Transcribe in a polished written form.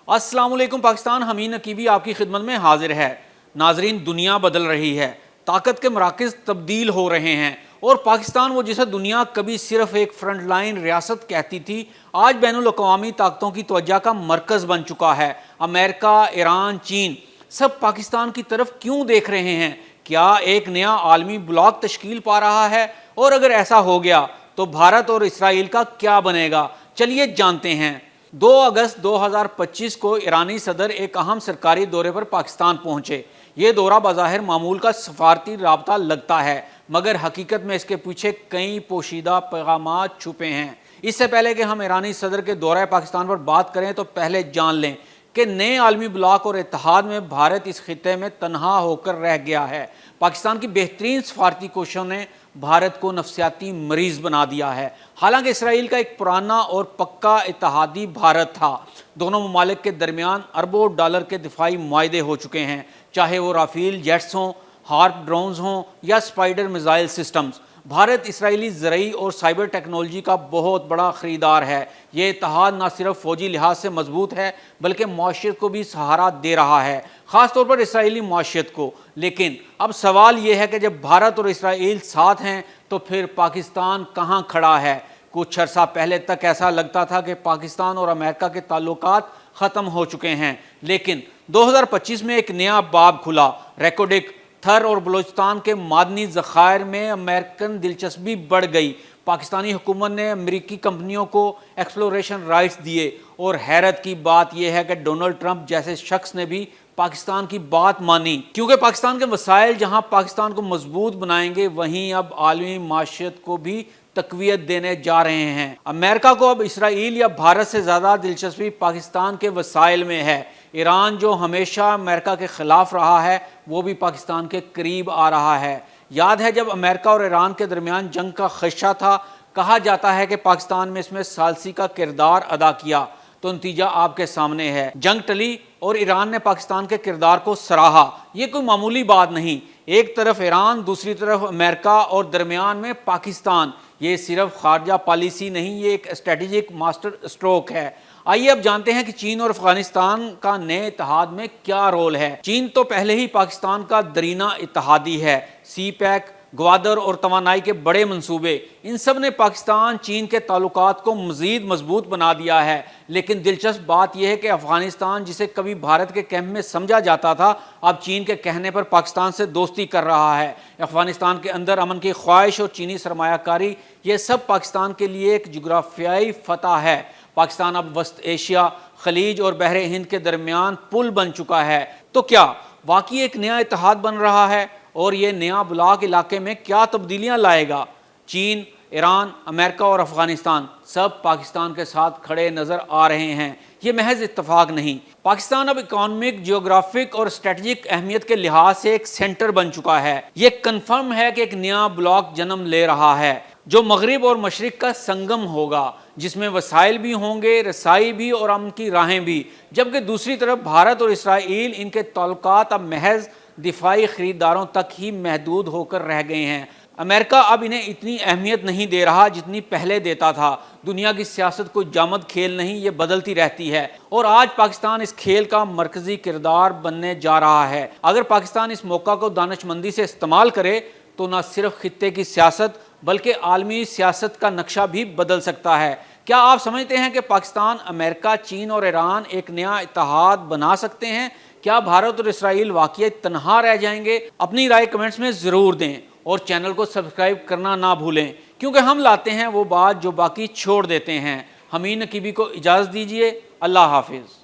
अस्सलाम वालेकुम पाकिस्तान। हमीन नकीबी आपकी खिदमत में हाजिर है। नाजरीन, दुनिया बदल रही है, ताकत के मराकज़ तब्दील हो रहे हैं और पाकिस्तान, वो जिसे दुनिया कभी सिर्फ एक फ्रंट लाइन रियासत कहती थी, आज बैनुल अक़वामी ताकतों की तवज्जो का मरकज़ बन चुका है। अमेरिका, ईरान, चीन सब पाकिस्तान की तरफ क्यों देख रहे हैं? क्या एक नया आलमी ब्लॉक तश्कील पा रहा है? और अगर ऐसा हो गया तो भारत और इसराइल का क्या बनेगा? चलिए जानते हैं। 2 अगस्त 2025 को ईरानी सदर एक अहम सरकारी दौरे पर पाकिस्तान पहुंचे। ये दौरा बज़ाहिर मामूल का सफारती राबता लगता है, मगर हकीकत में इसके पीछे कई पोशीदा पैगामात छुपे हैं। इससे पहले कि हम ईरानी सदर के दौरे पाकिस्तान पर बात करें तो पहले जान लें कि नए आलमी ब्लॉक और इत्तेहाद में भारत इस खित्ते में तनहा होकर रह गया है। पाकिस्तान की बेहतरीन सफारती कोशिशों ने भारत को नफसियाती मरीज बना दिया है। हालांकि इसराइल का एक पुराना और पक्का इत्तेहादी भारत था। दोनों ममालिक के दरमियान अरबों डॉलर के दिफाई मुआहदे हो चुके हैं, चाहे वो राफेल जेट्स हों, हार्प ड्रोन्स हों या स्पाइडर मिसाइल सिस्टम्स। भारत इसराइली ज़रई और साइबर टेक्नोलॉजी का बहुत बड़ा ख़रीदार है। ये इत्तेहाद न सिर्फ फ़ौजी लिहाज से मजबूत है बल्कि मुआशियत को भी सहारा दे रहा है, ख़ास तौर पर इसराइली मुआशियत को। लेकिन अब सवाल ये है कि जब भारत और इसराइल साथ हैं तो फिर पाकिस्तान कहाँ खड़ा है? कुछ अर्सा पहले तक ऐसा लगता था कि पाकिस्तान और अमेरिका के ताल्लुकात ख़त्म हो चुके हैं, लेकिन 2025 में एक नया बाब खुला। रेकोडिक, थर और बलूचिस्तान के मादनी ज़खायर में अमेरिकन दिलचस्पी बढ़ गई। पाकिस्तानी हुकूमत ने अमेरिकी कंपनियों को एक्सप्लोरेशन राइट्स दिए और हैरत की बात यह है कि डोनाल्ड ट्रंप जैसे शख्स ने भी पाकिस्तान की बात मानी, क्योंकि पाकिस्तान के वसाइल जहां पाकिस्तान को मजबूत बनाएंगे, वहीं अब आलमी माशियत को भी तकवीत देने जा रहे हैं। अमेरिका को अब इसराइल या भारत से ज़्यादा दिलचस्पी पाकिस्तान के वसाइल में है। ईरान, जो हमेशा अमेरिका के ख़िलाफ़ रहा है, वो भी पाकिस्तान के करीब आ रहा है। याद है जब अमेरिका और ईरान के दरमियान जंग का ख़दशा था, कहा जाता है कि पाकिस्तान में इसमें सालसी का किरदार अदा किया, तो नतीजा आपके सामने है। जंग टली और ईरान ने पाकिस्तान के किरदार को सराहा। ये कोई मामूली बात नहीं। एक तरफ ईरान, दूसरी तरफ अमेरिका और दरमियान में पाकिस्तान। ये सिर्फ खारजा पॉलिसी नहीं, ये एक स्ट्रेटेजिक मास्टर स्ट्रोक है। आइए अब जानते हैं कि चीन और अफगानिस्तान का नए इत्तेहाद में क्या रोल है। चीन तो पहले ही पाकिस्तान का दरीना इत्तेहादी है। सी पैक, ग्वादर और तवानाई के बड़े मंसूबे, इन सब ने पाकिस्तान चीन के ताल्लुकात को मज़ीद मजबूत बना दिया है। लेकिन दिलचस्प बात यह है कि अफगानिस्तान, जिसे कभी भारत के कैंप में समझा जाता था, अब चीन के कहने पर पाकिस्तान से दोस्ती कर रहा है। अफगानिस्तान के अंदर अमन की ख्वाहिश और चीनी सरमायाकारी, ये सब पाकिस्तान के लिए एक जुग्राफियाई फतह है। पाकिस्तान अब वस्त एशिया, खलीज और बहरे हिंद के दरमियान पुल बन चुका है। तो क्या वाकई एक नया इत्तेहाद बन रहा है? और ये नया ब्लॉक इलाके में क्या तब्दीलियां लाएगा? चीन, ईरान, अमेरिका और अफगानिस्तान सब पाकिस्तान के साथ खड़े नज़र आ रहे हैं। ये महज इत्तफाक नहीं, पाकिस्तान अब इकोनॉमिक, जियोग्राफिक और स्ट्रेटजिक अहमियत के लिहाज से एक सेंटर बन चुका है। ये कन्फर्म है कि एक नया ब्लॉक जन्म ले रहा है, जो मगरिब और मशरिक का संगम होगा, जिसमें वसाइल भी होंगे, रसाई भी और अमन की राहें भी। जबकि दूसरी तरफ भारत और इसराइल, इनके ताल्लुकात अब महज दिफाई ख़रीदारों तक ही महदूद होकर रह गए हैं। अमेरिका अब इन्हें इतनी अहमियत नहीं दे रहा जितनी पहले देता था। दुनिया की सियासत कोई जामद खेल नहीं, ये बदलती रहती है और आज पाकिस्तान इस खेल का मरकज़ी किरदार बनने जा रहा है। अगर पाकिस्तान इस मौका को दानिशमंदी से इस्तेमाल करे तो न सिर्फ खित्ते की सियासत बल्कि आलमी सियासत का नक्शा भी बदल सकता है। क्या आप समझते हैं कि पाकिस्तान, अमेरिका, चीन और ईरान एक नया इत्तेहाद बना सकते हैं? क्या भारत और इसराइल वाकई तनहा रह जाएंगे? अपनी राय कमेंट्स में ज़रूर दें और चैनल को सब्सक्राइब करना ना भूलें, क्योंकि हम लाते हैं वो बात जो बाकी छोड़ देते हैं। हमीन नकीबी को इजाज़त दीजिए। अल्लाह हाफिज़।